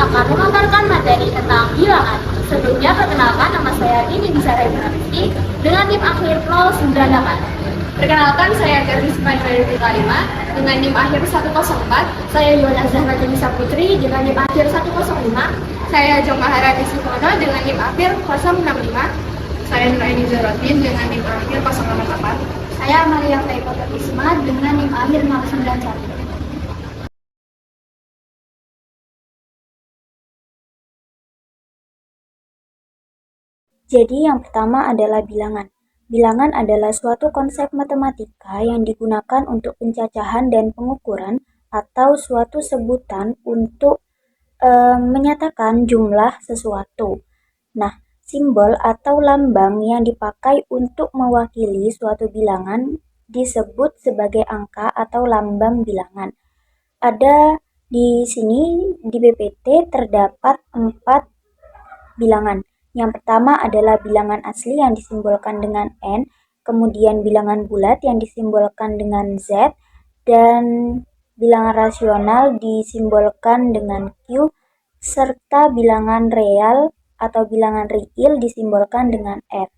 akan memaparkan materi tentang bilangan. Sebelumnya, perkenalkan, nama saya Dini Bisara Ibrahimsti dengan NIM akhir 098. Perkenalkan, saya Gadis Manuel 5 dengan NIM akhir 104. Saya Yola Zahra Denisa Putri dengan NIM akhir 105. Saya Jong Maharani Sukono dengan NIM akhir 065. Saya Nuraini Zarotin dengan NIM akhir 068. Saya Maria Faikota Isma dengan NIM akhir 091. Jadi yang pertama adalah bilangan. Bilangan adalah suatu konsep matematika yang digunakan untuk pencacahan dan pengukuran atau suatu sebutan untuk menyatakan jumlah sesuatu. Nah, simbol atau lambang yang dipakai untuk mewakili suatu bilangan disebut sebagai angka atau lambang bilangan. Ada di sini di PPT terdapat 4 bilangan. Yang pertama adalah bilangan asli yang disimbolkan dengan N, kemudian bilangan bulat yang disimbolkan dengan Z, dan bilangan rasional disimbolkan dengan Q, serta bilangan real atau bilangan real disimbolkan dengan R.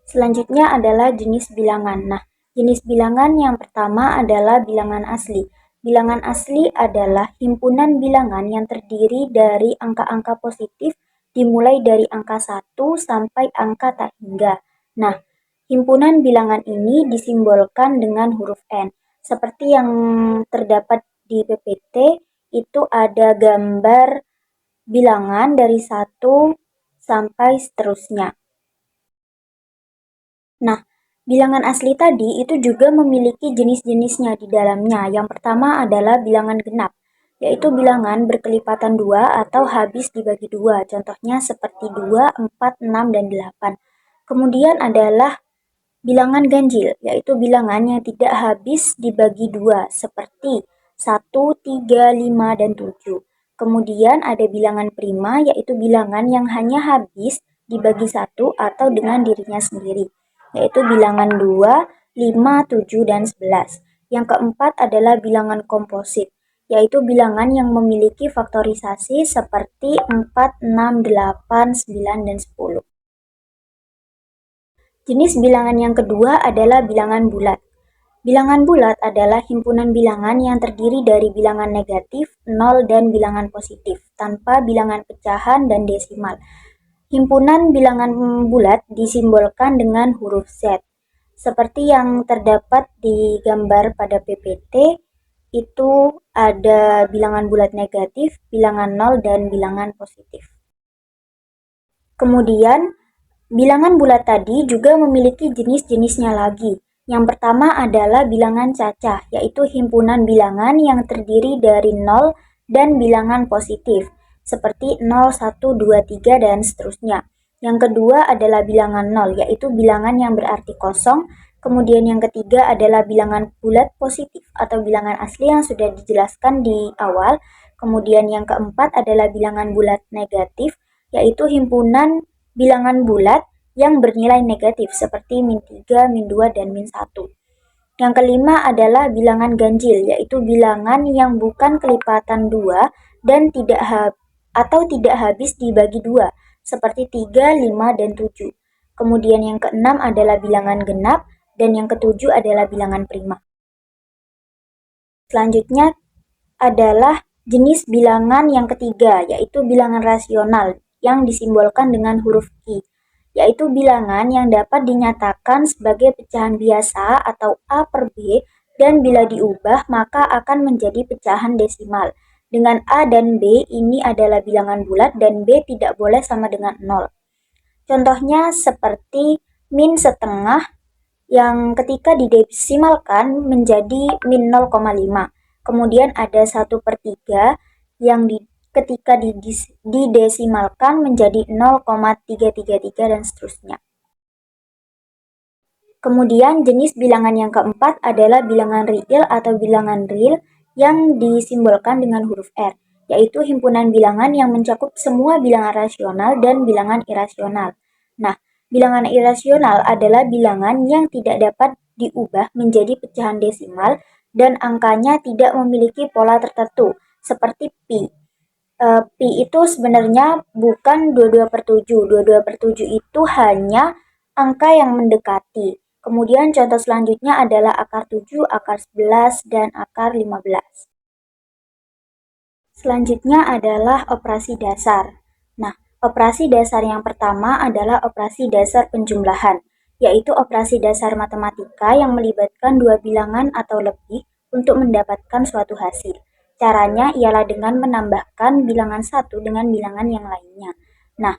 Selanjutnya adalah jenis bilangan. Nah, jenis bilangan yang pertama adalah bilangan asli. Bilangan asli adalah himpunan bilangan yang terdiri dari angka-angka positif dimulai dari angka 1 sampai angka tak hingga. Nah, himpunan bilangan ini disimbolkan dengan huruf N. Seperti yang terdapat di PPT, itu ada gambar bilangan dari 1 sampai seterusnya. Nah, bilangan asli tadi itu juga memiliki jenis-jenisnya di dalamnya. Yang pertama adalah bilangan genap, yaitu bilangan berkelipatan 2 atau habis dibagi 2. Contohnya seperti 2, 4, 6, dan 8. Kemudian adalah bilangan ganjil, yaitu bilangan yang tidak habis dibagi 2, seperti 1, 3, 5, dan 7. Kemudian ada bilangan prima, yaitu bilangan yang hanya habis dibagi 1 atau dengan dirinya sendiri, yaitu bilangan 2, 5, 7, dan 11. Yang keempat adalah bilangan komposit, yaitu bilangan yang memiliki faktorisasi seperti 4, 6, 8, 9, dan 10. Jenis bilangan yang kedua adalah bilangan bulat. Bilangan bulat adalah himpunan bilangan yang terdiri dari bilangan negatif, 0, dan bilangan positif, tanpa bilangan pecahan dan desimal. Himpunan bilangan bulat disimbolkan dengan huruf Z. Seperti yang terdapat di gambar pada PPT, itu ada bilangan bulat negatif, bilangan 0, dan bilangan positif. Kemudian, bilangan bulat tadi juga memiliki jenis-jenisnya lagi. Yang pertama adalah bilangan cacah, yaitu himpunan bilangan yang terdiri dari 0 dan bilangan positif, seperti 0, 1, 2, 3, dan seterusnya. Yang kedua adalah bilangan 0, yaitu bilangan yang berarti kosong. Kemudian yang ketiga adalah bilangan bulat positif atau bilangan asli yang sudah dijelaskan di awal. Kemudian yang keempat adalah bilangan bulat negatif, yaitu himpunan bilangan bulat yang bernilai negatif seperti -3, -2, dan -1. Yang kelima adalah bilangan ganjil, yaitu bilangan yang bukan kelipatan 2 dan tidak habis dibagi 2, seperti 3, 5, dan 7. Kemudian yang keenam adalah bilangan genap, dan yang ketujuh adalah bilangan prima. Selanjutnya adalah jenis bilangan yang ketiga, yaitu bilangan rasional yang disimbolkan dengan huruf Q, yaitu bilangan yang dapat dinyatakan sebagai pecahan biasa atau A per B, dan bila diubah maka akan menjadi pecahan desimal. Dengan A dan B ini adalah bilangan bulat dan B tidak boleh sama dengan 0. Contohnya seperti min setengah yang ketika didesimalkan menjadi -0,5. Kemudian ada 1/3 yang ketika didesimalkan menjadi 0,333 dan seterusnya. Kemudian jenis bilangan yang keempat adalah bilangan real atau bilangan real yang disimbolkan dengan huruf R, yaitu himpunan bilangan yang mencakup semua bilangan rasional dan bilangan irasional. Nah, bilangan irasional adalah bilangan yang tidak dapat diubah menjadi pecahan desimal dan angkanya tidak memiliki pola tertentu, seperti pi. Pi itu sebenarnya bukan 22/7. 22/7 itu hanya angka yang mendekati. Kemudian contoh selanjutnya adalah akar 7, akar 11, dan akar 15. Selanjutnya adalah operasi dasar. Nah, operasi dasar yang pertama adalah operasi dasar penjumlahan, yaitu operasi dasar matematika yang melibatkan dua bilangan atau lebih untuk mendapatkan suatu hasil. Caranya ialah dengan menambahkan bilangan satu dengan bilangan yang lainnya. Nah,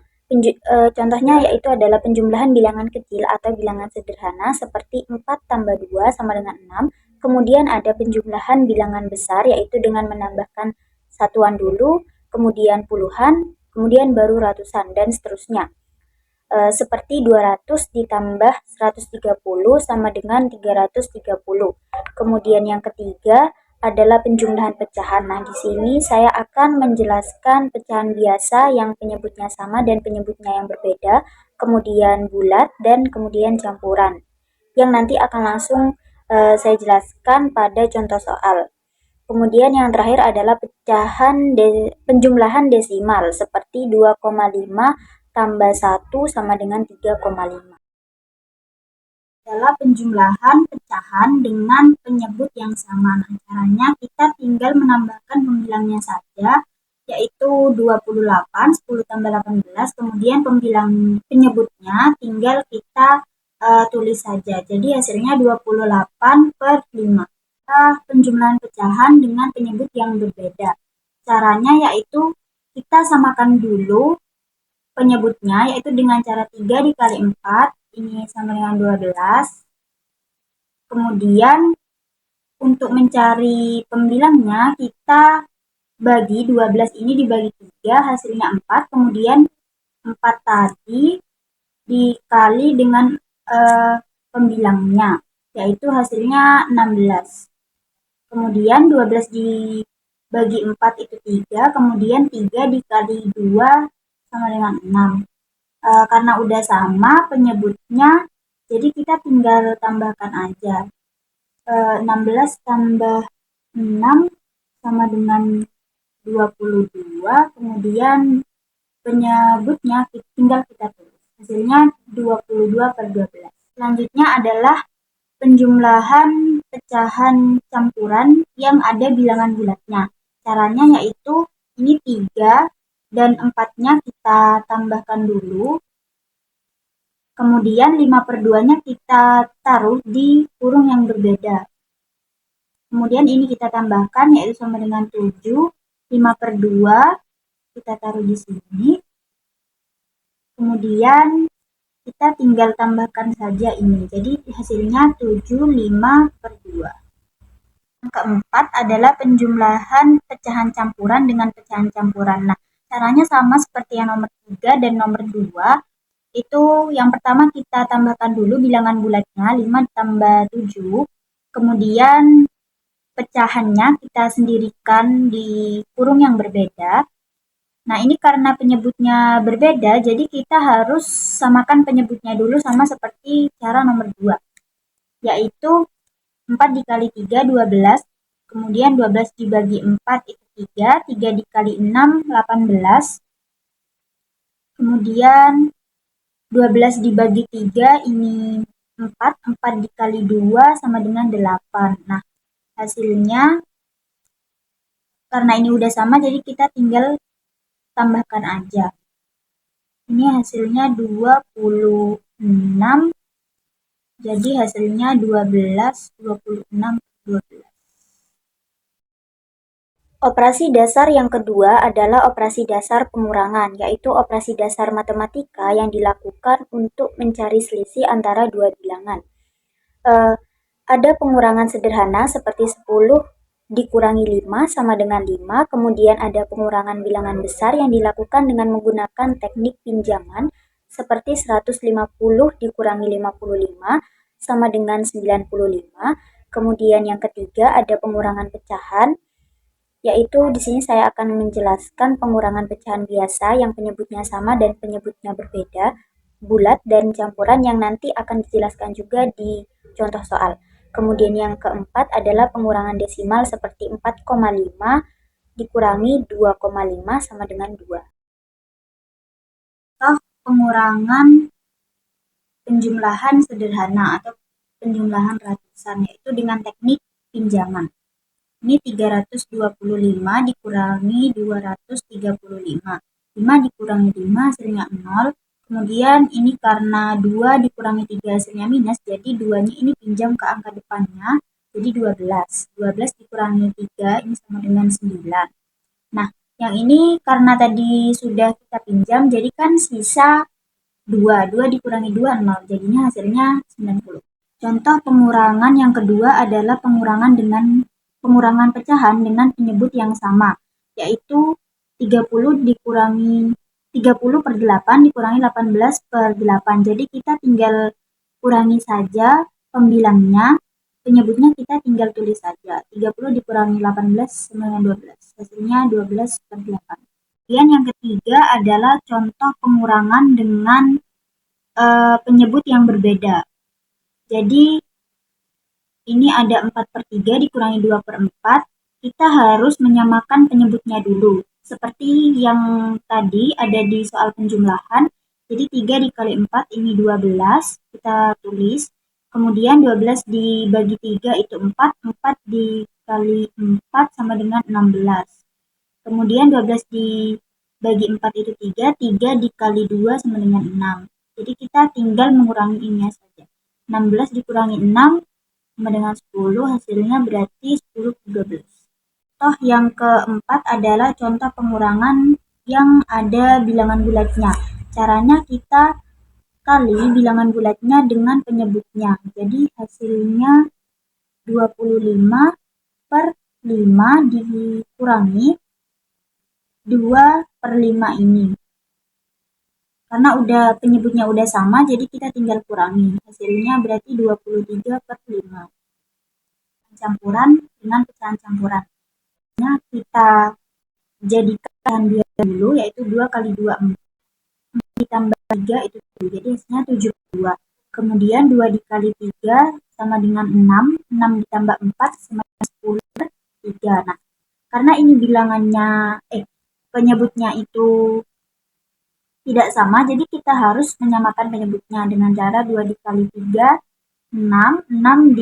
contohnya yaitu adalah penjumlahan bilangan kecil atau bilangan sederhana seperti 4 tambah 2 sama dengan 6. Kemudian ada penjumlahan bilangan besar yaitu dengan menambahkan satuan dulu, kemudian puluhan, kemudian baru ratusan, dan seterusnya. Seperti 200 ditambah 130 sama dengan 330. Kemudian yang ketiga adalah penjumlahan pecahan. Nah, di sini saya akan menjelaskan pecahan biasa yang penyebutnya sama dan penyebutnya yang berbeda, kemudian bulat, dan kemudian campuran. Yang nanti akan langsung saya jelaskan pada contoh soal. Kemudian yang terakhir adalah penjumlahan desimal seperti 2,5 tambah 1 sama dengan 3,5. Adalah penjumlahan pecahan dengan penyebut yang sama. Nah, caranya kita tinggal menambahkan pembilangnya saja, yaitu 28, 10 tambah 18, kemudian penyebutnya tinggal kita tulis saja. Jadi hasilnya 28/5. Penjumlahan pecahan dengan penyebut yang berbeda. Caranya yaitu kita samakan dulu penyebutnya, yaitu dengan cara 3 dikali 4, ini sama dengan 12. Kemudian untuk mencari pembilangnya, kita bagi 12 ini dibagi 3, hasilnya 4. Kemudian 4 tadi dikali dengan pembilangnya, yaitu hasilnya 16. Kemudian 12 dibagi 4 itu 3, kemudian 3 dikali 2 sama dengan 6. Karena udah sama penyebutnya, jadi kita tinggal tambahkan aja. 16 tambah 6 sama dengan 22, kemudian penyebutnya tinggal kita tulis. Hasilnya 22/12. Selanjutnya adalah penjumlahan pecahan campuran yang ada bilangan bulatnya. Caranya yaitu ini 3 dan 4-nya kita tambahkan dulu. Kemudian 5/2-nya kita taruh di kurung yang berbeda. Kemudian ini kita tambahkan yaitu sama dengan 7. 5/2 kita taruh di sini. Kemudian kita tinggal tambahkan saja ini. Jadi hasilnya 7, 5/2. Yang keempat adalah penjumlahan pecahan campuran dengan pecahan campuran. Nah, caranya sama seperti yang nomor 3 dan nomor 2. Itu yang pertama kita tambahkan dulu bilangan bulatnya, 5 tambah 7. Kemudian pecahannya kita sendirikan di kurung yang berbeda. Nah, ini karena penyebutnya berbeda, jadi kita harus samakan penyebutnya dulu sama seperti cara nomor 2. Yaitu 4 dikali 3, 12. Kemudian 12 dibagi 4 itu 3. 3 dikali 6, 18. Kemudian 12 dibagi 3 ini 4. 4 dikali 2 sama dengan 8. Nah, hasilnya karena ini udah sama, jadi kita tinggal tambahkan aja. Ini hasilnya 26. Jadi hasilnya 12, 26, 12. Operasi dasar yang kedua adalah operasi dasar pengurangan, yaitu operasi dasar matematika yang dilakukan untuk mencari selisih antara dua bilangan. Ada pengurangan sederhana seperti 10 dikurangi 5 sama dengan 5, kemudian ada pengurangan bilangan besar yang dilakukan dengan menggunakan teknik pinjaman seperti 150 dikurangi 55 sama dengan 95. Kemudian yang ketiga ada pengurangan pecahan, yaitu di sini saya akan menjelaskan pengurangan pecahan biasa yang penyebutnya sama dan penyebutnya berbeda, bulat, dan campuran yang nanti akan dijelaskan juga di contoh soal. Kemudian yang keempat adalah pengurangan desimal seperti 4,5 dikurangi 2,5 sama dengan 2. Contoh pengurangan penjumlahan sederhana atau penjumlahan ratusan, yaitu dengan teknik pinjaman. Ini 325 dikurangi 235. 5 dikurangi 5 hasilnya 0. Kemudian ini karena 2 dikurangi 3 hasilnya minus, jadi 2-nya ini pinjam ke angka depannya, jadi 12. 12 dikurangi 3 ini sama dengan 9. Nah, yang ini karena tadi sudah kita pinjam, jadi kan sisa 2. 2 dikurangi 2, 0. Jadinya hasilnya 90. Contoh pengurangan yang kedua adalah pengurangan pecahan dengan penyebut yang sama, yaitu 30 per 8 dikurangi 18 per 8. Jadi kita tinggal kurangi saja pembilangnya, penyebutnya kita tinggal tulis saja. 30 dikurangi 18 sama dengan 12. Hasilnya 12 per 8. Kemudian yang ketiga adalah contoh pengurangan dengan penyebut yang berbeda. Jadi ini ada 4 per 3 dikurangi 2 per 4. Kita harus menyamakan penyebutnya dulu. Seperti yang tadi ada di soal penjumlahan. Jadi 3 dikali 4 ini 12. Kita tulis. Kemudian 12 dibagi 3 itu 4. 4 dikali 4 sama dengan 16. Kemudian 12 dibagi 4 itu 3. 3 dikali 2 sama dengan 6. Jadi kita tinggal mengurangi ini saja. 16 dikurangi 6 sama dengan 10, hasilnya berarti 10 per 12. Contoh yang keempat adalah contoh pengurangan yang ada bilangan bulatnya. Caranya kita kali bilangan bulatnya dengan penyebutnya. Jadi hasilnya 25 per 5 dikurangi 2 per 5 ini. Karena penyebutnya udah sama, jadi kita tinggal kurangi. Hasilnya berarti 23 per 5. Campuran dengan pecahan campuran. Nah, kita jadikan dia dulu, yaitu 2 kali 2, 4. Ditambah 3 itu 7, jadi hasilnya 72. Kemudian 2 dikali 3 sama dengan 6. 6 ditambah 4 sama dengan 10 per 3. Nah, karena ini bilangannya, penyebutnya itu tidak sama, jadi kita harus menyamakan penyebutnya dengan cara 2 dikali 3, 6. 6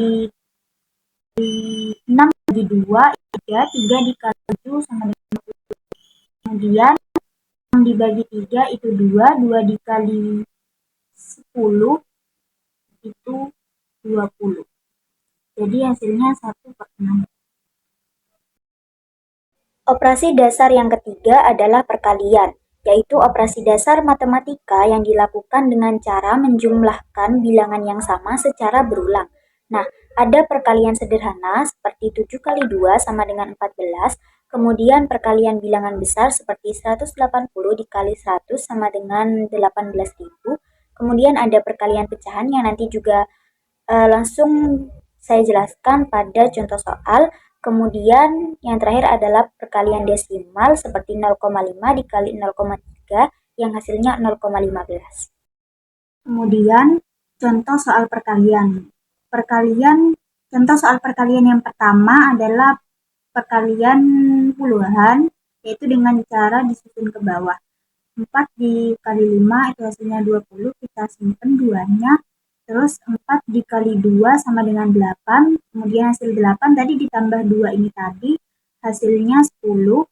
dibagi 2, 3. 3 dikali 7 sama dengan 20. Kemudian 6 dibagi 3 itu 2. 2 dikali 10 itu 20. Jadi hasilnya 1 per 6. Operasi dasar yang ketiga adalah perkalian, yaitu operasi dasar matematika yang dilakukan dengan cara menjumlahkan bilangan yang sama secara berulang. Nah, ada perkalian sederhana seperti 7 kali 2 sama dengan 14, kemudian perkalian bilangan besar seperti 180 dikali 100 sama dengan 18.000, kemudian ada perkalian pecahan yang nanti juga langsung saya jelaskan pada contoh soal. Kemudian yang terakhir adalah perkalian desimal seperti 0,5 dikali 0,3 yang hasilnya 0,15. Kemudian contoh soal perkalian. Contoh soal perkalian yang pertama adalah perkalian puluhan, yaitu dengan cara disusun ke bawah. 4 dikali 5 itu hasilnya 20, kita simpan 2-nya. Terus 4 dikali 2 sama dengan 8, kemudian hasil 8 tadi ditambah 2 ini tadi, hasilnya 10.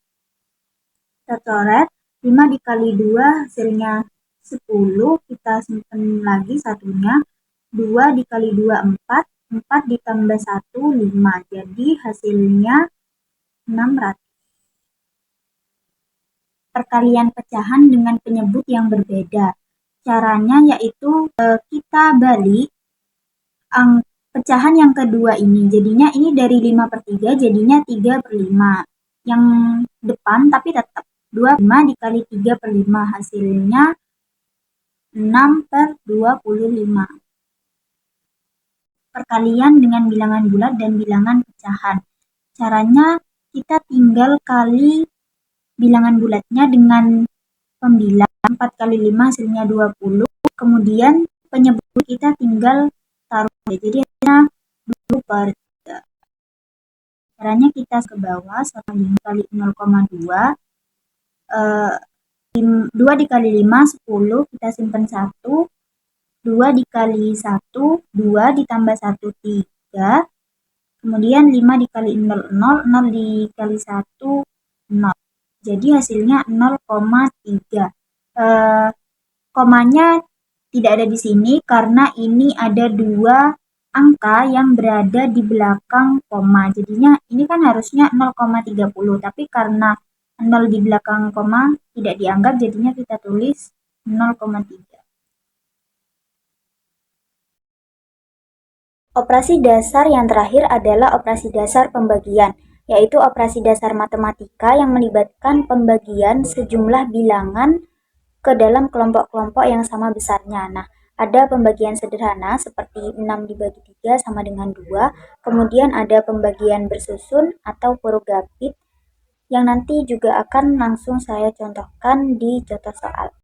Kita coret, 5 dikali 2 hasilnya 10, kita simpan lagi satunya. 2 dikali 2, 4. 4 ditambah 1, 5. Jadi hasilnya 600. Perkalian pecahan dengan penyebut yang berbeda. Caranya yaitu kita balik pecahan yang kedua ini. Jadinya ini dari 5 per 3 jadinya 3 per 5. Yang depan tapi tetap 25 dikali 3 per 5 hasilnya 6 per 25. Perkalian dengan bilangan bulat dan bilangan pecahan. Caranya kita tinggal kali bilangan bulatnya dengan pembilang. 4 kali 5 hasilnya 20. Kemudian penyebut kita tinggal taruh. Jadi hasilnya 20 per 3. Caranya kita ke bawah, 1 kali 0,2, 2 dikali 5, 10, kita simpan 1, 2 dikali 1, 2 ditambah 1, 3, kemudian 5 dikali 0, 0, 0 dikali 1, 0. Jadi hasilnya 0,3. Komanya tidak ada di sini karena ini ada 2 angka yang berada di belakang koma. Jadinya ini kan harusnya 0,30, tapi karena 0 di belakang koma tidak dianggap, jadinya kita tulis 0,3. Operasi dasar yang terakhir adalah operasi dasar pembagian, yaitu operasi dasar matematika yang melibatkan pembagian sejumlah bilangan ke dalam kelompok-kelompok yang sama besarnya. Nah, ada pembagian sederhana seperti 6 dibagi 3 sama dengan 2, kemudian ada pembagian bersusun atau porogapit yang nanti juga akan langsung saya contohkan di contoh soal.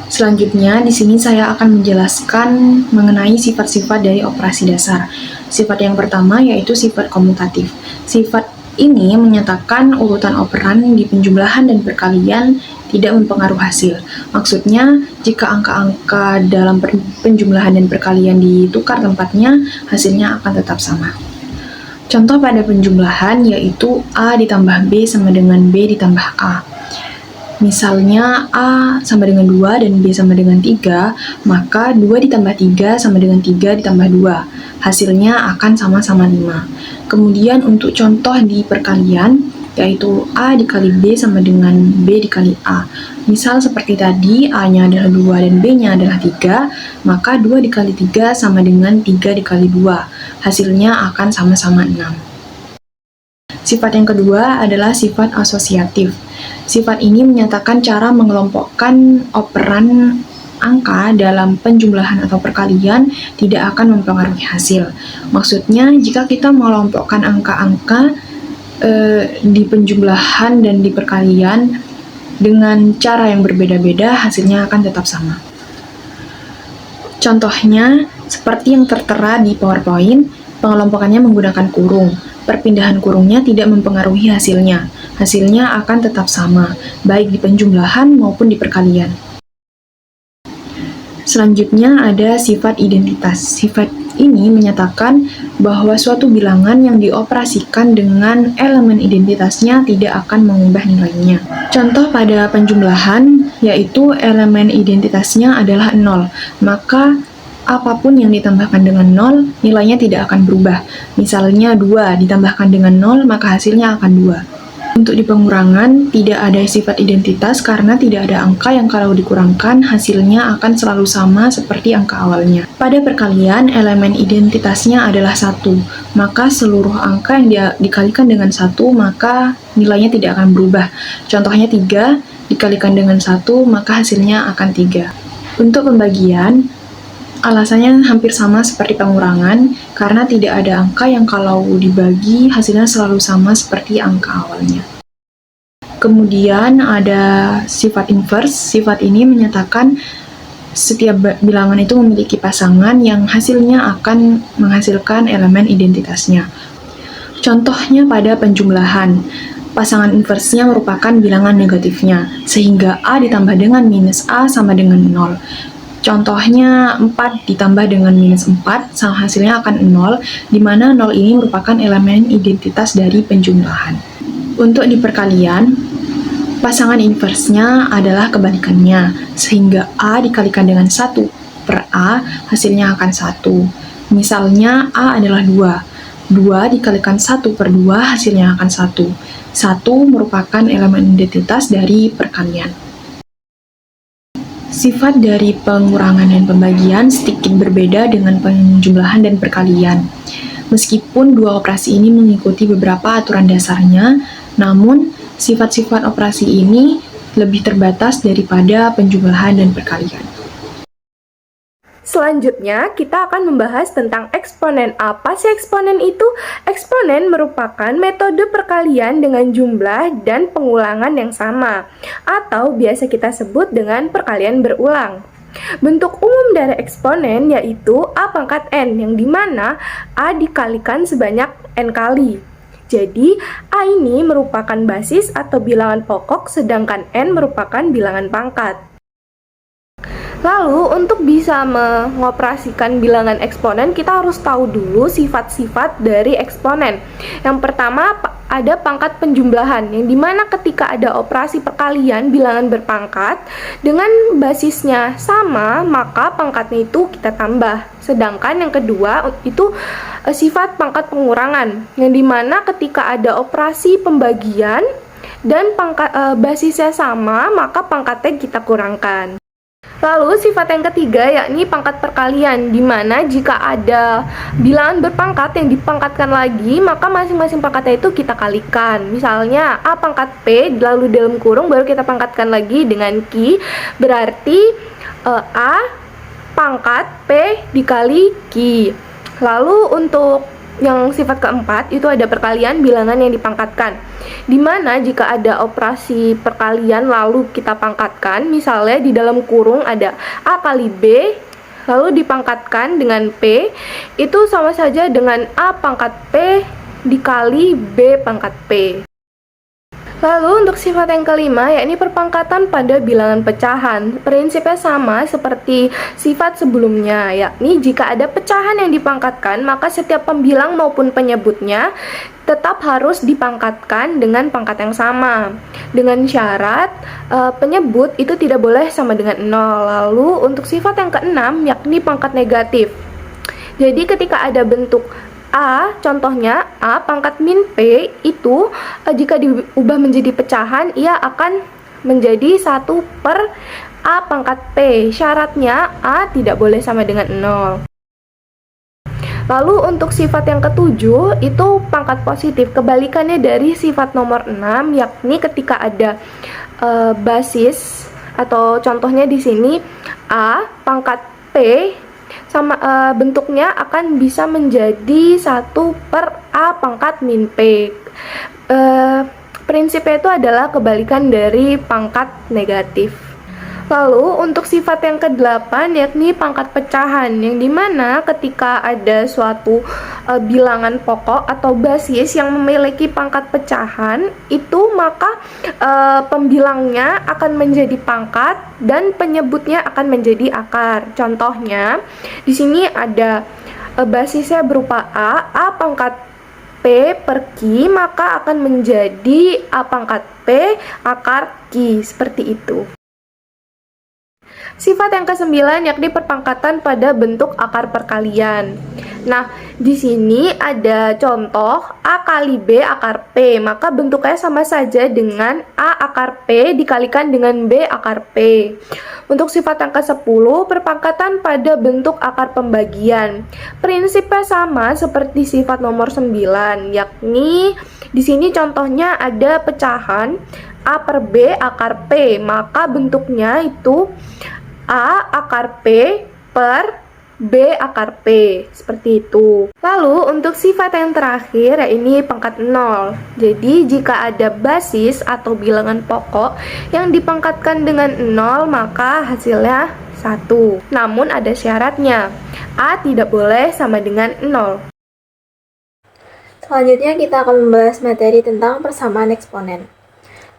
Selanjutnya, di sini saya akan menjelaskan mengenai sifat-sifat dari operasi dasar. Sifat yang pertama yaitu sifat komutatif. Sifat ini menyatakan urutan operan di penjumlahan dan perkalian tidak mempengaruhi hasil. Maksudnya, jika angka-angka dalam penjumlahan dan perkalian ditukar tempatnya, hasilnya akan tetap sama. Contoh pada penjumlahan yaitu A ditambah B sama dengan B ditambah A. Misalnya A sama dengan 2 dan B sama dengan 3, maka 2 ditambah 3 sama dengan 3 ditambah 2. Hasilnya akan sama-sama 5. Kemudian untuk contoh di perkalian, yaitu A dikali B sama dengan B dikali A. Misal seperti tadi, A-nya adalah 2 dan B-nya adalah 3, maka 2 dikali 3 sama dengan 3 dikali 2. Hasilnya akan sama-sama 6. Sifat yang kedua adalah sifat asosiatif. Sifat ini menyatakan cara mengelompokkan operan angka dalam penjumlahan atau perkalian tidak akan mempengaruhi hasil. Maksudnya, jika kita mengelompokkan angka-angka di penjumlahan dan di perkalian dengan cara yang berbeda-beda, hasilnya akan tetap sama. Contohnya, seperti yang tertera di PowerPoint, pengelompokannya menggunakan kurung. Perpindahan kurungnya tidak mempengaruhi hasilnya. Hasilnya akan tetap sama, baik di penjumlahan maupun di perkalian. Selanjutnya ada sifat identitas. Sifat ini menyatakan bahwa suatu bilangan yang dioperasikan dengan elemen identitasnya tidak akan mengubah nilainya. Contoh pada penjumlahan, yaitu elemen identitasnya adalah 0, maka apapun yang ditambahkan dengan 0, nilainya tidak akan berubah. Misalnya 2 ditambahkan dengan 0, maka hasilnya akan 2. Untuk di pengurangan, tidak ada sifat identitas karena tidak ada angka yang kalau dikurangkan, hasilnya akan selalu sama seperti angka awalnya. Pada perkalian, elemen identitasnya adalah 1, maka seluruh angka yang dikalikan dengan 1, maka nilainya tidak akan berubah. Contohnya 3 dikalikan dengan 1, maka hasilnya akan 3. Untuk pembagian, alasannya hampir sama seperti pengurangan, karena tidak ada angka yang kalau dibagi hasilnya selalu sama seperti angka awalnya. Kemudian ada sifat inverse. Sifat ini menyatakan setiap bilangan itu memiliki pasangan yang hasilnya akan menghasilkan elemen identitasnya. Contohnya pada penjumlahan, pasangan inversnya merupakan bilangan negatifnya, sehingga A ditambah dengan minus A sama dengan 0. Contohnya 4 ditambah dengan minus 4, hasilnya akan 0, di mana 0 ini merupakan elemen identitas dari penjumlahan. Untuk di perkalian, pasangan inversnya adalah kebalikannya, sehingga A dikalikan dengan 1 per A, hasilnya akan 1. Misalnya A adalah 2. 2 dikalikan 1 per 2, hasilnya akan 1. 1 merupakan elemen identitas dari perkalian. Sifat dari pengurangan dan pembagian sedikit berbeda dengan penjumlahan dan perkalian. Meskipun dua operasi ini mengikuti beberapa aturan dasarnya, namun sifat-sifat operasi ini lebih terbatas daripada penjumlahan dan perkalian. Selanjutnya, kita akan membahas tentang eksponen. Apa sih eksponen itu? Eksponen merupakan metode perkalian dengan jumlah dan pengulangan yang sama, atau biasa kita sebut dengan perkalian berulang. Bentuk umum dari eksponen yaitu A pangkat N, yang dimana A dikalikan sebanyak N kali. Jadi, A ini merupakan basis atau bilangan pokok, sedangkan N merupakan bilangan pangkat. Lalu, untuk bisa mengoperasikan bilangan eksponen, kita harus tahu dulu sifat-sifat dari eksponen. Yang pertama, ada pangkat penjumlahan, yang dimana ketika ada operasi perkalian bilangan berpangkat, dengan basisnya sama, maka pangkatnya itu kita tambah. Sedangkan yang kedua, itu sifat pangkat pengurangan, yang dimana ketika ada operasi pembagian, dan basisnya sama, maka pangkatnya kita kurangkan. Lalu sifat yang ketiga yakni pangkat perkalian, di mana jika ada bilangan berpangkat yang dipangkatkan lagi, maka masing-masing pangkatnya itu kita kalikan. Misalnya A pangkat P, lalu dalam kurung baru kita pangkatkan lagi dengan Q, berarti A pangkat P dikali Q. Lalu untuk yang sifat keempat itu ada perkalian bilangan yang dipangkatkan, dimana jika ada operasi perkalian lalu kita pangkatkan, misalnya di dalam kurung ada A kali B lalu dipangkatkan dengan P, itu sama saja dengan A pangkat P dikali B pangkat P. Lalu untuk sifat yang kelima yakni perpangkatan pada bilangan pecahan. Prinsipnya sama seperti sifat sebelumnya, yakni jika ada pecahan yang dipangkatkan, maka setiap pembilang maupun penyebutnya tetap harus dipangkatkan dengan pangkat yang sama. Dengan syarat penyebut itu tidak boleh sama dengan 0. Lalu untuk sifat yang keenam yakni pangkat negatif. Jadi ketika ada bentuk A, contohnya A pangkat min P, itu jika diubah menjadi pecahan, ia akan menjadi 1 per A pangkat P. Syaratnya A tidak boleh sama dengan 0. Lalu untuk sifat yang ketujuh itu pangkat positif, kebalikannya dari sifat nomor 6, yakni ketika ada basis, atau contohnya di sini A pangkat P sama bentuknya akan bisa menjadi 1 per A pangkat min P. Prinsipnya itu adalah kebalikan dari pangkat negatif. Lalu untuk sifat yang ke-8 yakni pangkat pecahan, yang dimana ketika ada suatu bilangan pokok atau basis yang memiliki pangkat pecahan, itu maka pembilangnya akan menjadi pangkat dan penyebutnya akan menjadi akar. Contohnya di sini ada basisnya berupa A pangkat P per Q, maka akan menjadi A pangkat P akar Q, seperti itu. Sifat yang ke-9 yakni perpangkatan pada bentuk akar perkalian. Nah, di sini ada contoh A kali B akar P, maka bentuknya sama saja dengan A akar P dikalikan dengan B akar P. Untuk sifat yang ke-10, perpangkatan pada bentuk akar pembagian. Prinsipnya sama seperti sifat nomor 9, yakni di sini contohnya ada pecahan A per B akar P, maka bentuknya itu A akar P per B akar P, seperti itu. Lalu untuk sifat yang terakhir ini pangkat 0. Jadi jika ada basis atau bilangan pokok yang dipangkatkan dengan 0, maka hasilnya 1. Namun ada syaratnya, A tidak boleh sama dengan 0. Selanjutnya kita akan membahas materi tentang persamaan eksponen.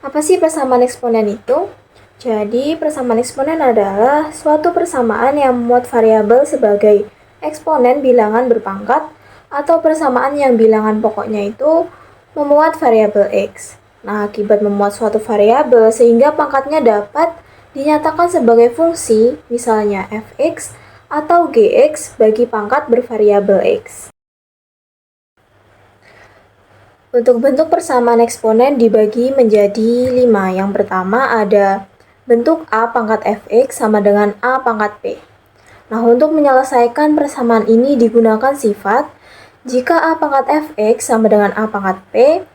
Apa sih persamaan eksponen itu? Jadi, persamaan eksponen adalah suatu persamaan yang memuat variabel sebagai eksponen bilangan berpangkat, atau persamaan yang bilangan pokoknya itu memuat variabel X. Nah, akibat memuat suatu variabel sehingga pangkatnya dapat dinyatakan sebagai fungsi, misalnya fx atau gx bagi pangkat bervariabel X. Untuk bentuk persamaan eksponen dibagi menjadi 5. Yang pertama ada bentuk A pangkat fx sama dengan A pangkat p. Nah, untuk menyelesaikan persamaan ini digunakan sifat jika A pangkat fx sama dengan A pangkat p,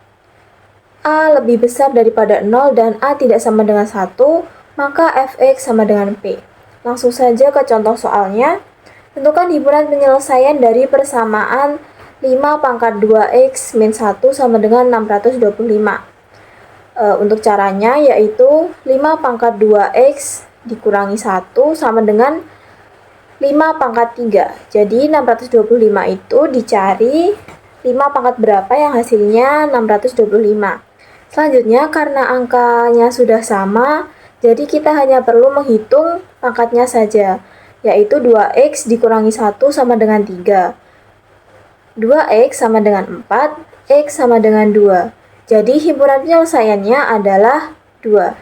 A lebih besar daripada 0 dan A tidak sama dengan 1, maka fx sama dengan p. Langsung saja ke contoh soalnya. Tentukan himpunan penyelesaian dari persamaan 5 pangkat 2x min 1 sama dengan 625. Untuk caranya yaitu 5 pangkat 2x dikurangi 1 sama dengan 5 pangkat 3. Jadi 625 itu dicari 5 pangkat berapa yang hasilnya 625. Selanjutnya karena angkanya sudah sama, jadi kita hanya perlu menghitung pangkatnya saja, yaitu 2x dikurangi 1 sama dengan 3. 2x sama dengan 4, x sama dengan 2. Jadi himpunan penyelesaiannya adalah 2.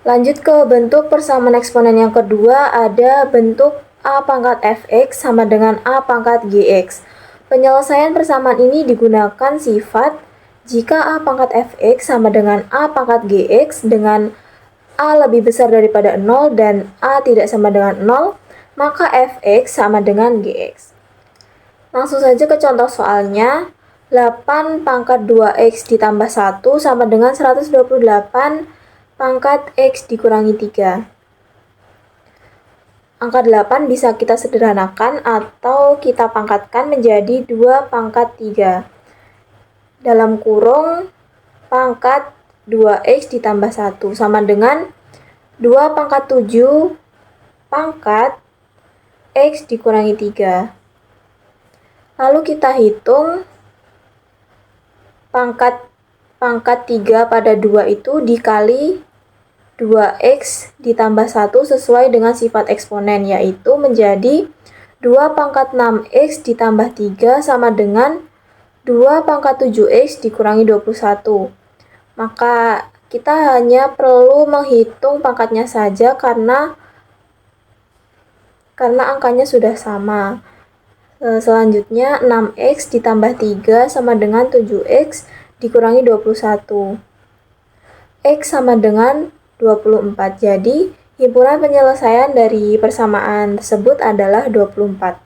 Lanjut ke bentuk persamaan eksponen yang kedua, ada bentuk a pangkat fx sama dengan a pangkat gx. Penyelesaian persamaan ini digunakan sifat jika a pangkat fx sama dengan a pangkat gx dengan a lebih besar daripada 0 dan a tidak sama dengan 0, maka fx sama dengan gx. Langsung saja ke contoh soalnya. 8 pangkat 2x ditambah 1 sama dengan 128 pangkat x dikurangi 3. Angka 8 bisa kita sederhanakan atau kita pangkatkan menjadi 2 pangkat 3. Dalam kurung pangkat 2x ditambah 1 sama dengan 2 pangkat 7 pangkat x dikurangi 3. Lalu kita hitung pangkat 3 pada 2 itu dikali 2x ditambah 1 sesuai dengan sifat eksponen, yaitu menjadi 2 pangkat 6x ditambah 3 sama dengan 2 pangkat 7x dikurangi 21. Maka kita hanya perlu menghitung pangkatnya saja karena angkanya sudah sama. Selanjutnya 6x ditambah 3 sama dengan 7x dikurangi 21. X sama dengan 24. Jadi, himpunan penyelesaian dari persamaan tersebut adalah 24.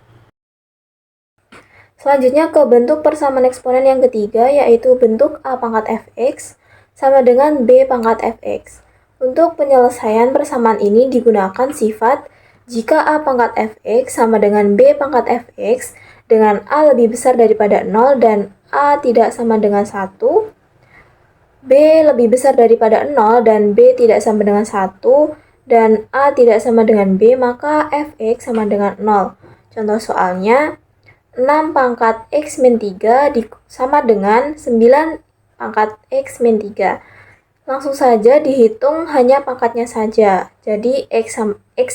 Selanjutnya ke bentuk persamaan eksponen yang ketiga, yaitu bentuk a pangkat fx sama dengan b pangkat fx. Untuk penyelesaian persamaan ini digunakan sifat jika a pangkat fx sama dengan b pangkat fx dengan a lebih besar daripada 0 dan a tidak sama dengan 1, b lebih besar daripada 0 dan b tidak sama dengan 1, dan a tidak sama dengan b, maka fx sama dengan 0. Contoh soalnya, 6 pangkat x min 3 sama dengan 9 pangkat x min 3. Langsung saja dihitung hanya pangkatnya saja. Jadi x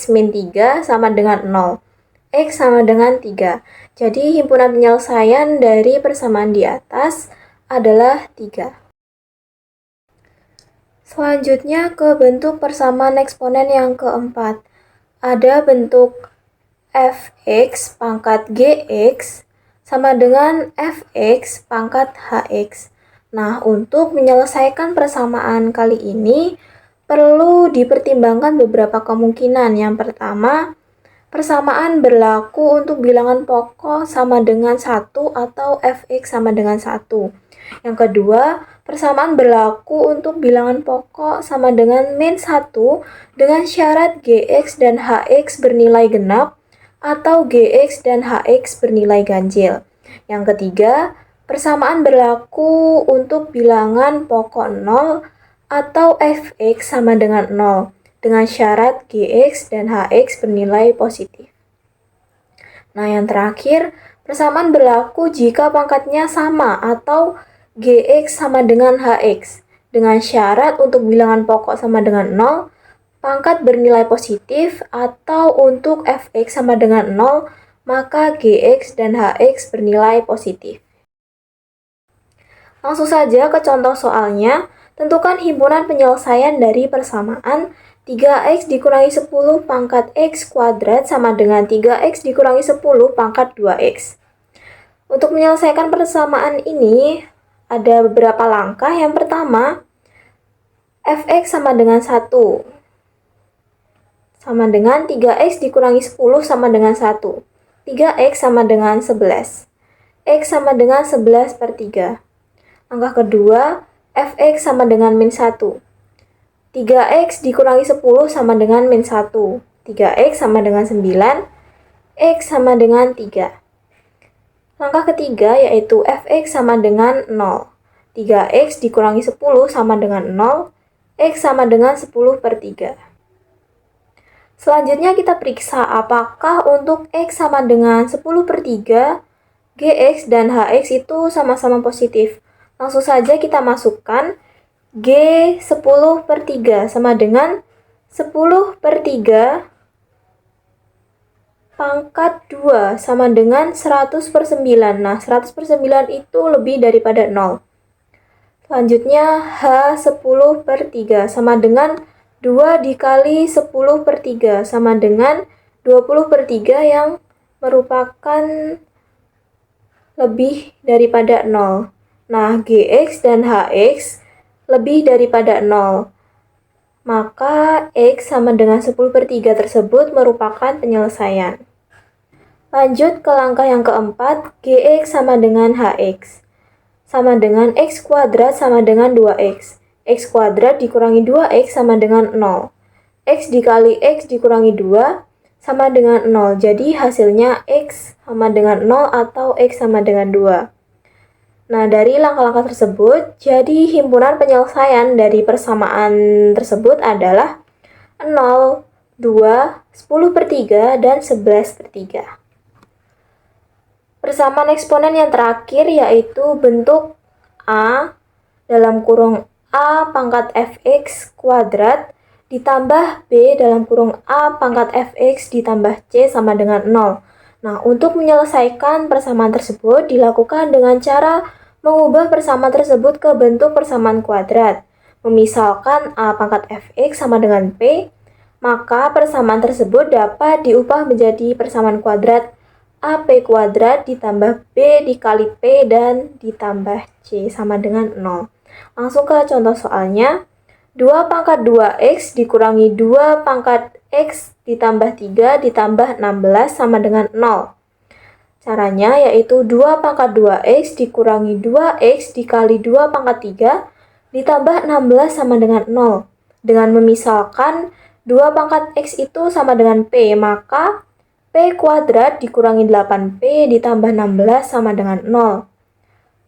min 3 sama dengan 0. X sama dengan 3. Jadi himpunan penyelesaian dari persamaan di atas adalah 3. Selanjutnya ke bentuk persamaan eksponen yang keempat. Ada bentuk fx pangkat gx sama dengan fx pangkat hx. Nah, untuk menyelesaikan persamaan kali ini perlu dipertimbangkan beberapa kemungkinan. Yang pertama, persamaan berlaku untuk bilangan pokok sama dengan 1 atau fx sama dengan 1. Yang kedua, persamaan berlaku untuk bilangan pokok sama dengan min 1 dengan syarat gx dan hx bernilai genap atau gx dan hx bernilai ganjil. Yang ketiga, persamaan berlaku untuk bilangan pokok 0 atau fx sama dengan 0 dengan syarat gx dan hx bernilai positif. Nah, yang terakhir, persamaan berlaku jika pangkatnya sama atau gx sama dengan hx dengan syarat untuk bilangan pokok sama dengan 0, pangkat bernilai positif, atau untuk fx sama dengan 0, maka gx dan hx bernilai positif. Langsung saja ke contoh soalnya. Tentukan himpunan penyelesaian dari persamaan 3x dikurangi 10 pangkat x kuadrat sama dengan 3x dikurangi 10 pangkat 2x. Untuk menyelesaikan persamaan ini, ada beberapa langkah. Yang pertama, fx sama dengan 1 sama dengan 3x dikurangi 10 sama dengan 1. 3x sama dengan 11. X sama dengan 11/3. Langkah kedua, fx sama dengan min 1. 3x dikurangi 10 sama dengan min 1. 3x sama dengan 9, x sama dengan 3. Langkah ketiga yaitu fx sama dengan 0. 3x dikurangi 10 sama dengan 0, x sama dengan 10 per 3. Selanjutnya kita periksa apakah untuk x sama dengan 10 per 3, gx dan hx itu sama-sama positif. Langsung saja kita masukkan g 10 per 3 sama dengan 10 per 3 pangkat 2 sama dengan 100 per 9. Nah, 100 per 9 itu lebih daripada 0. Selanjutnya, H10 per 3 sama dengan 2 dikali 10 per 3 sama dengan 20 per 3 yang merupakan lebih daripada 0. Nah, Gx dan Hx lebih daripada 0. Maka X sama dengan 10 per 3 tersebut merupakan penyelesaian. Lanjut ke langkah yang keempat, Gx sama dengan Hx. Sama dengan X kuadrat sama dengan 2X. X kuadrat dikurangi 2X sama dengan 0. X dikali X dikurangi 2 sama dengan 0. Jadi hasilnya X sama dengan 0 atau X sama dengan 2. Nah, dari langkah-langkah tersebut, jadi himpunan penyelesaian dari persamaan tersebut adalah 0, 2, 10 per 3, dan 11 per 3. Persamaan eksponen yang terakhir yaitu bentuk A dalam kurung A pangkat fx kuadrat ditambah B dalam kurung A pangkat fx ditambah C sama dengan 0. Nah, untuk menyelesaikan persamaan tersebut dilakukan dengan cara mengubah persamaan tersebut ke bentuk persamaan kuadrat. Memisalkan A pangkat fx sama dengan P, maka persamaan tersebut dapat diubah menjadi persamaan kuadrat AP kuadrat ditambah B dikali P dan ditambah C sama dengan 0. Langsung ke contoh soalnya. 2 pangkat 2x dikurangi 2 pangkat x ditambah 3 ditambah 16 sama dengan 0. Caranya yaitu 2 pangkat 2x dikurangi 2x dikali 2 pangkat 3 ditambah 16 sama dengan 0. Dengan memisalkan 2 pangkat x itu sama dengan P, maka P kuadrat dikurangi 8P ditambah 16 sama dengan 0.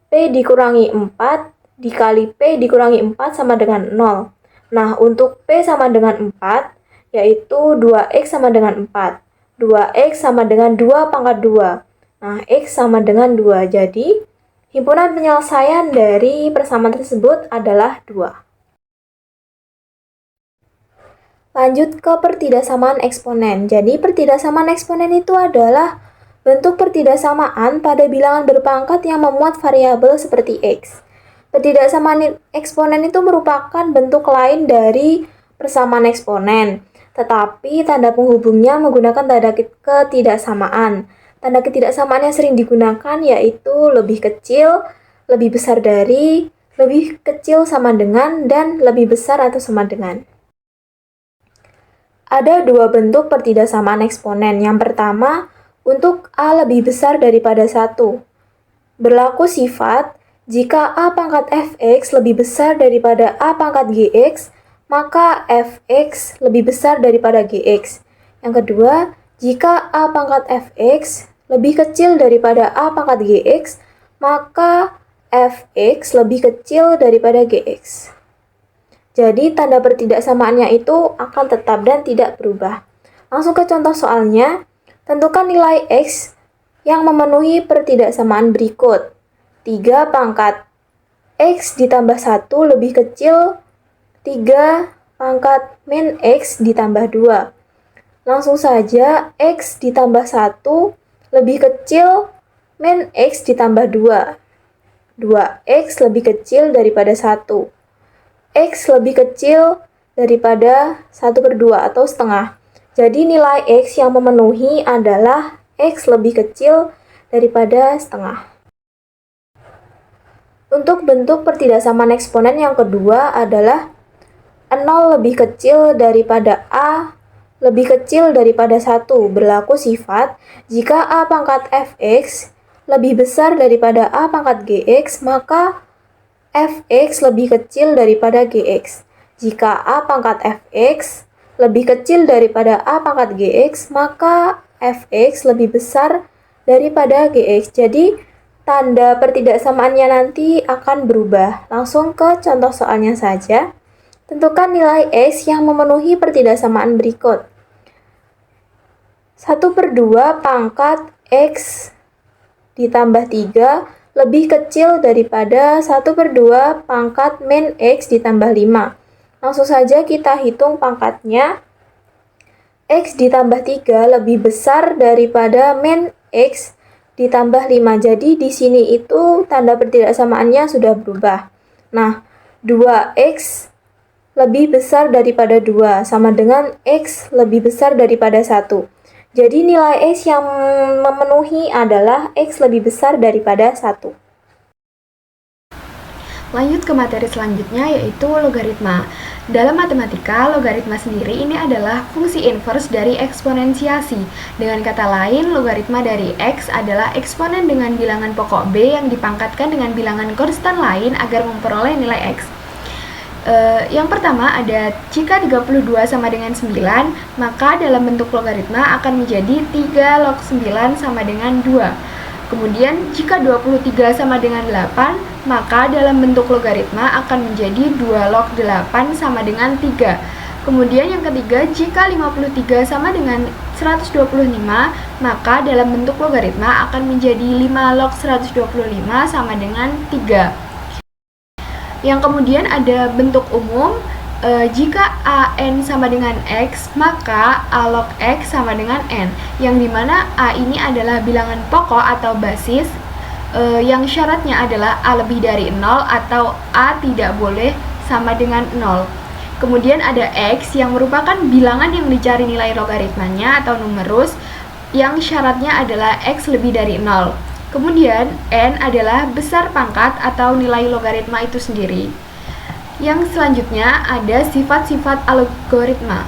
P dikurangi 4 dikali P dikurangi 4 sama dengan 0. Nah, untuk P sama dengan 4, yaitu 2X sama dengan 4. 2X sama dengan 2 pangkat 2. Nah, X sama dengan 2. Jadi, himpunan penyelesaian dari persamaan tersebut adalah 2. Lanjut ke pertidaksamaan eksponen. Jadi, pertidaksamaan eksponen itu adalah bentuk pertidaksamaan pada bilangan berpangkat yang memuat variabel seperti X. Pertidaksamaan eksponen itu merupakan bentuk lain dari persamaan eksponen, tetapi tanda penghubungnya menggunakan tanda ketidaksamaan. Tanda ketidaksamaan yang sering digunakan yaitu lebih kecil, lebih besar dari, lebih kecil sama dengan, dan lebih besar atau sama dengan. Ada dua bentuk pertidaksamaan eksponen. Yang pertama, untuk A lebih besar daripada 1. Berlaku sifat, jika A pangkat fx lebih besar daripada A pangkat gx, maka fx lebih besar daripada gx. Yang kedua, jika A pangkat fx lebih kecil daripada A pangkat gx, maka fx lebih kecil daripada gx. Jadi, tanda pertidaksamaannya itu akan tetap dan tidak berubah. Langsung ke contoh soalnya. Tentukan nilai x yang memenuhi pertidaksamaan berikut. 3 pangkat x ditambah 1 lebih kecil 3 pangkat min x ditambah 2. Langsung saja, x ditambah 1 lebih kecil min x ditambah 2. 2x lebih kecil daripada 1. X lebih kecil daripada 1/2 atau setengah. Jadi nilai x yang memenuhi adalah x lebih kecil daripada setengah. Untuk bentuk pertidaksamaan eksponen yang kedua adalah 0 lebih kecil daripada A lebih kecil daripada 1. Berlaku sifat, jika A pangkat fx lebih besar daripada A pangkat gx, maka fx lebih kecil daripada gx. Jika A pangkat fx lebih kecil daripada A pangkat gx, maka fx lebih besar daripada gx. Jadi, tanda pertidaksamaannya nanti akan berubah. Langsung ke contoh soalnya saja. Tentukan nilai x yang memenuhi pertidaksamaan berikut. 1/2 pangkat x ditambah 3 lebih kecil daripada 1/2 pangkat min x ditambah 5. Langsung saja kita hitung pangkatnya. X ditambah 3 lebih besar daripada min X ditambah 5. Jadi di sini itu tanda pertidaksamaannya sudah berubah. Nah, 2X lebih besar daripada 2 sama dengan X lebih besar daripada 1. Jadi nilai X yang memenuhi adalah X lebih besar daripada 1. Lanjut ke materi selanjutnya, yaitu logaritma. Dalam matematika, logaritma sendiri ini adalah fungsi inverse dari eksponensiasi. Dengan kata lain, logaritma dari X adalah eksponen dengan bilangan pokok B yang dipangkatkan dengan bilangan konstan lain agar memperoleh nilai X. Yang pertama ada jika 32 sama dengan 9, maka dalam bentuk logaritma akan menjadi 3 log 9 sama dengan 2. Kemudian, jika 23 sama dengan 8, maka dalam bentuk logaritma akan menjadi 2 log 8 sama dengan 3. Kemudian yang ketiga, jika 53 sama dengan 125, maka dalam bentuk logaritma akan menjadi 5 log 125 sama dengan 3. Yang kemudian ada bentuk umum. Jika AN sama dengan X, maka A log X sama dengan N, yang dimana A ini adalah bilangan pokok atau basis, yang syaratnya adalah A lebih dari 0 atau A tidak boleh sama dengan 0. Kemudian ada X yang merupakan bilangan yang dicari nilai logaritmanya atau numerus, yang syaratnya adalah X lebih dari 0. Kemudian N adalah besar pangkat atau nilai logaritma itu sendiri. Yang selanjutnya ada sifat-sifat algoritma.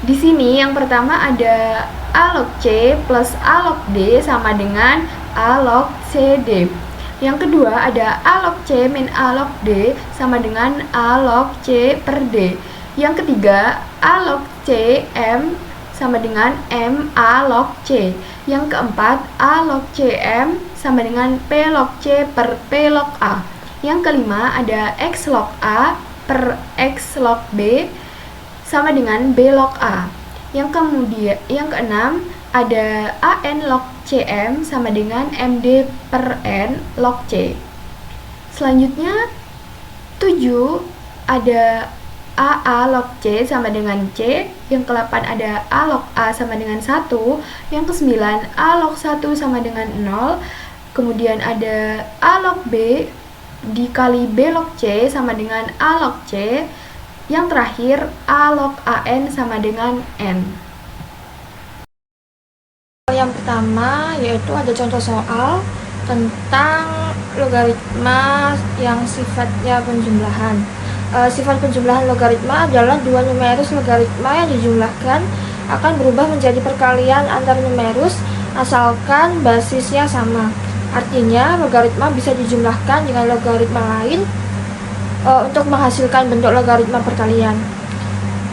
Di sini yang pertama ada A log C plus A log D sama dengan A log CD. Yang kedua ada A log C min A log D sama dengan A log C per D. Yang ketiga A log C M sama dengan M A log C. Yang keempat A log C M sama dengan P log C per P log A. Yang kelima ada X log A per X log B sama dengan B log A. Yang keenam ada AN log CM sama dengan MD per N log C. Selanjutnya 7 ada AA log C sama dengan C. Yang ke-8 ada A log A sama dengan 1. Yang ke-9 A log 1 sama dengan 0. Kemudian ada A log B dikali B log C sama dengan A log C. Yang terakhir A log AN sama dengan N. Yang pertama yaitu ada contoh soal tentang logaritma yang sifatnya penjumlahan. Sifat penjumlahan logaritma adalah dua numerus logaritma yang dijumlahkan akan berubah menjadi perkalian antar numerus asalkan basisnya sama. Artinya, logaritma bisa dijumlahkan dengan logaritma lain untuk menghasilkan bentuk logaritma perkalian.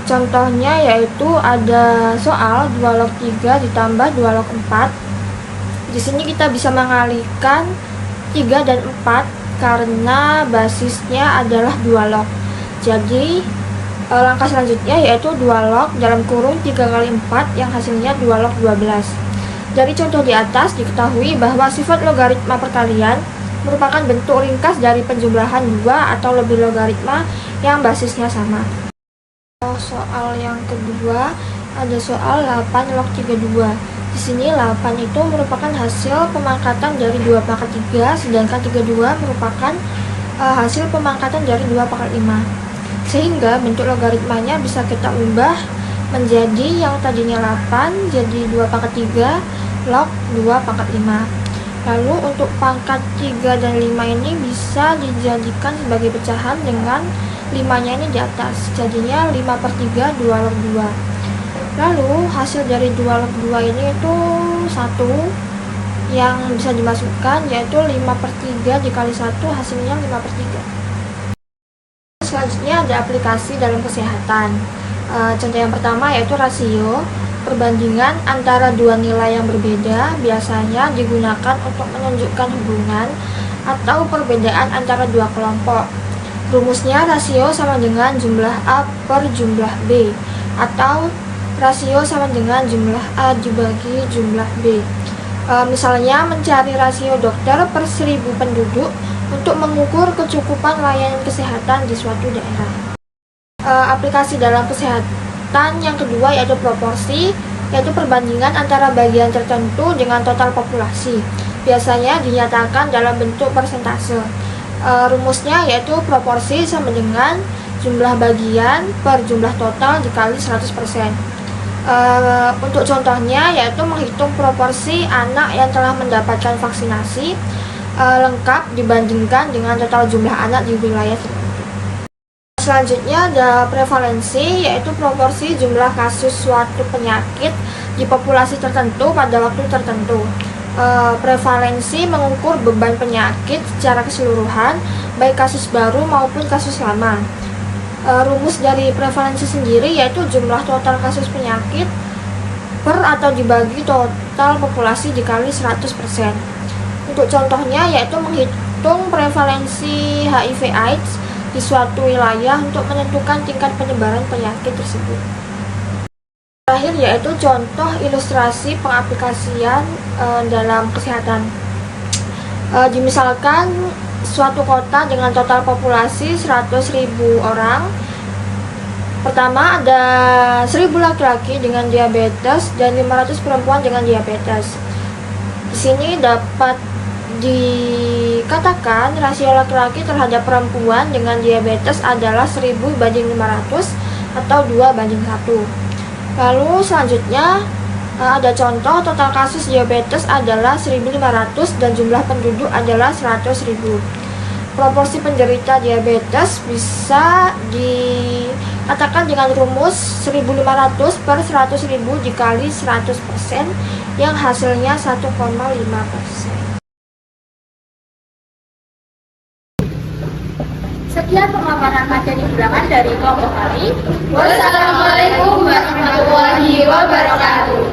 Contohnya yaitu ada soal 2 log 3 ditambah 2 log 4. Di sini kita bisa mengalihkan 3 dan 4 karena basisnya adalah 2 log. Jadi, langkah selanjutnya yaitu 2 log dalam kurung 3 kali 4 yang hasilnya 2 log 12. Dari contoh di atas diketahui bahwa sifat logaritma perkalian merupakan bentuk ringkas dari penjumlahan dua atau lebih logaritma yang basisnya sama. Soal yang kedua ada soal 8 log 32. Di sini 8 itu merupakan hasil pemangkatan dari 2 pangkat 3, sedangkan 32 merupakan hasil pemangkatan dari 2 pangkat 5. Sehingga bentuk logaritmanya bisa kita ubah menjadi yang tadinya 8 jadi 2 pangkat 3 log 2 pangkat 5. Lalu untuk pangkat 3 dan 5 ini bisa dijadikan sebagai pecahan dengan 5-nya ini di atas. Jadinya 5/3 2 log 2. Lalu hasil dari 2 log 2 ini itu 1 yang bisa dimasukkan yaitu 5/3 dikali 1 hasilnya 5/3. Selanjutnya selanjutnya ada aplikasi dalam kesehatan. Contoh yang pertama yaitu rasio. Perbandingan antara dua nilai yang berbeda biasanya digunakan untuk menunjukkan hubungan atau perbedaan antara dua kelompok. Rumusnya rasio sama dengan jumlah A per jumlah B, atau rasio sama dengan jumlah A dibagi jumlah B. Misalnya mencari rasio dokter per 1000 penduduk untuk mengukur kecukupan layanan kesehatan di suatu daerah. Aplikasi dalam kesehatan yang kedua yaitu proporsi, yaitu perbandingan antara bagian tertentu dengan total populasi. Biasanya dinyatakan dalam bentuk persentase. Rumusnya yaitu proporsi sama dengan jumlah bagian per jumlah total dikali 100%. Untuk contohnya yaitu menghitung proporsi anak yang telah mendapatkan vaksinasi lengkap dibandingkan dengan total jumlah anak di wilayah tertentu. Selanjutnya ada prevalensi, yaitu proporsi jumlah kasus suatu penyakit di populasi tertentu pada waktu tertentu. Prevalensi mengukur beban penyakit secara keseluruhan, baik kasus baru maupun kasus lama. Rumus dari prevalensi sendiri yaitu jumlah total kasus penyakit per atau dibagi total populasi dikali 100%. Untuk contohnya yaitu menghitung prevalensi HIV/AIDS di suatu wilayah untuk menentukan tingkat penyebaran penyakit tersebut. Terakhir yaitu contoh ilustrasi pengaplikasian dalam kesehatan. Dimisalkan suatu kota dengan total populasi 100.000 orang. Pertama ada 1000 laki-laki dengan diabetes dan 500 perempuan dengan diabetes. Di sini dapat dikatakan rasio laki-laki terhadap perempuan dengan diabetes adalah 1000/500 atau 2/1. Lalu selanjutnya ada contoh total kasus diabetes adalah 1.500 dan jumlah penduduk adalah 100.000. Proporsi penderita diabetes bisa dikatakan dengan rumus 1.500 per 100.000 dikali 100% yang hasilnya 1,5%. Sekian pemaparan materi bilangan dari kelompok kami. Wassalamualaikum warahmatullahi wabarakatuh.